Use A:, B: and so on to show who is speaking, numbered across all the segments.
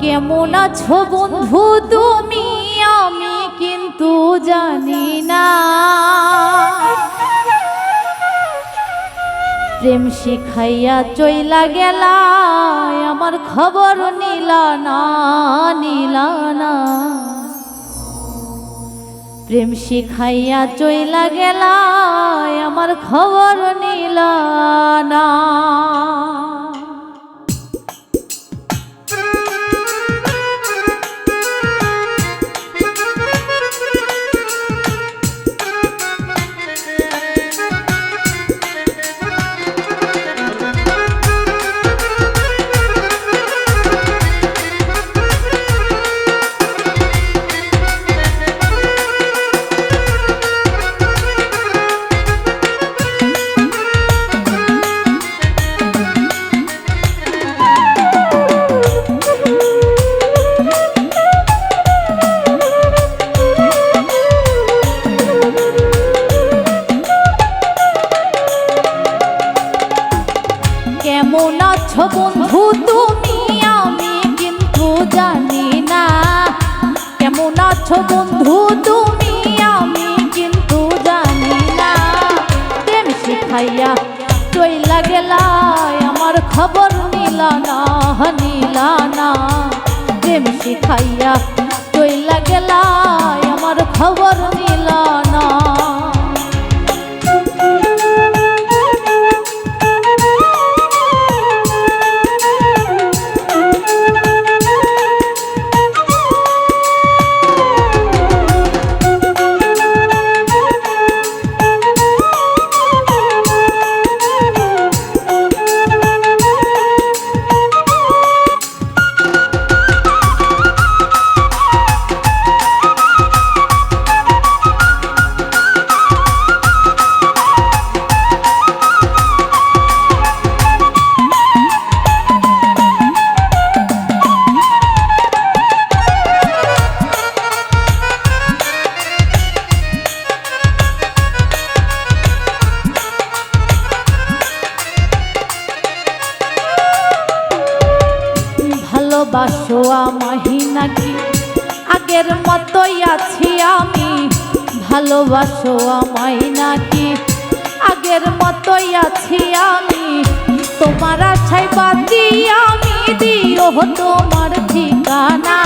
A: কেমন আছো বন্ধু তুমি আমি কিন্তু জানি না, প্রেম শিখাইয়া চইলা গেলা আমার খবর নিলা না, নিলা না। প্রেম শিখাইয়া চইলা গেলা আমার খবর নিলা না। কেমন আছো বন্ধু তুমি আমি কিন্তু জানি না, কেমন আছো বন্ধু তুমি আমি কিন্তু জানি না। প্রেম শিখাইয়া চইলা গেলা আমার খবর নিলা না, নিলা না। প্রেম শিখাইয়া চইলা গেলা আমার খবর নিলা না। ভালোবাসো আমাহি নাকি আগের মতোই আছি আমি, ভালোবাসো আমায় নাকি আগের মতোই আছি আমি। তোমার আশায় বাঁধি আমি দিও তোমার ঠিকানা,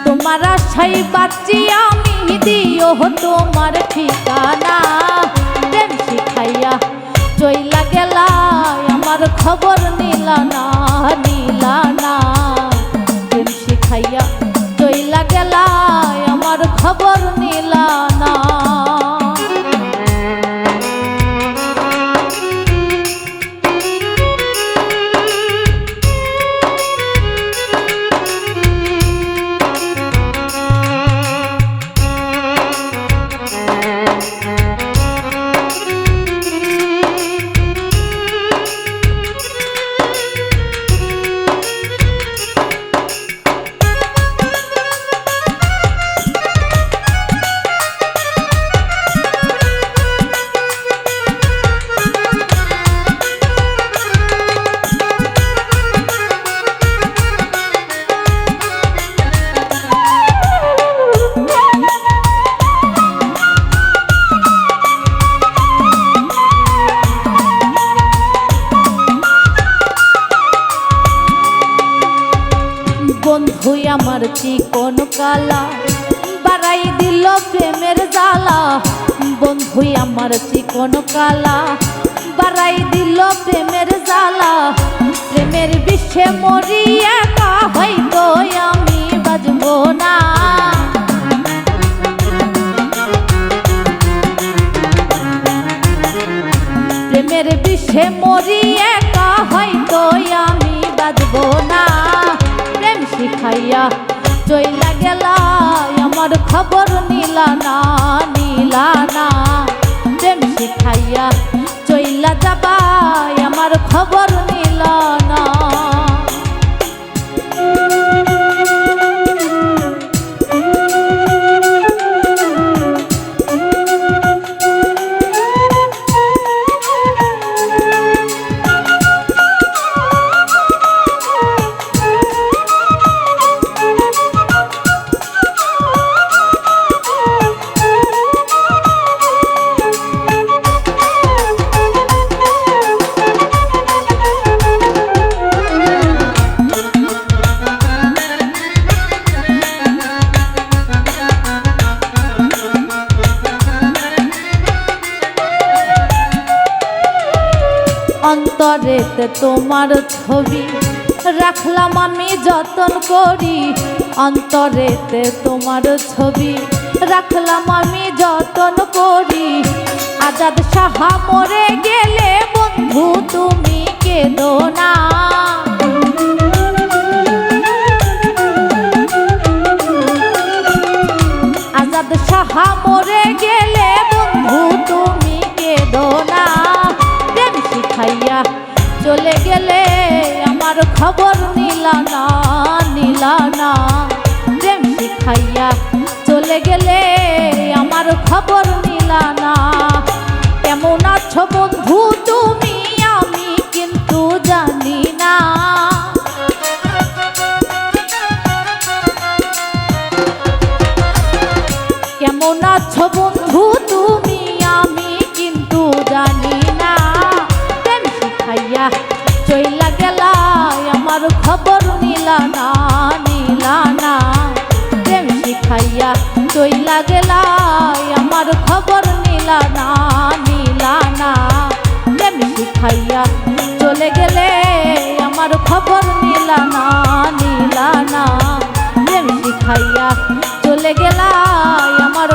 A: তোমার আশায় বাঁধি আমি দিও তোমার ঠিকানা। প্রেম শিখাইয়া চইলা গেলা আমার খবর নিলা না, নিলা না। প্রেম শিখাইয়া চইলা গেলা আমার খবর নিলা না। বন্ধু আমার চিকন কালা বাড়াই দিল প্রেমের জ্বালা, বন্ধু আমার চিকন কালা বাড়াই দিল প্রেমের জ্বালা। প্রেমের বিষে মরি একা হয়তো আমি বাজবো না, প্রেমের বিষে মরি একা হয়তো আমি বাজবো না। প্রেম শিখাইয়া চইলা গেলা আমার খবর নিলা না, নিলা না। প্রেম শিখাইয়া চইলা যাবা আমার খবর নিলা না। অন্তরেতে তোমার ছবি রাখলাম আমি যতন করি, অন্তরেতে তোমার ছবি রাখলাম আমি যতন করি। আজাদ সাহা মরে গেলে বন্ধু তুমি কেঁদো না, আজাদ সাহা মরে গেলে বন্ধু তুমি কেঁদো না। প্রেম শিখাইয়া চলে গেলে আমার খবর নিলা না, নিলা না। প্রেম শিখাইয়া চলে গেলে আমার খবর নিলা না। কেমন আছো বন্ধু তুমি আমি কিন্তু জানি না, কেমন আছো বন্ধু তুমি আমি কিন্তু জানি না। প্রেম শিখাইয়া চইলা গেলা আমার খবর নিলা না, নিলা না। প্রেম শিখাইয়া চইলা গেলা আমার খবর নিলা না, নিলা না। প্রেম শিখাইয়া চলে গেলে আমার খবর নিলা না, নিলা না। প্রেম শিখাইয়া চলে গেলা আমার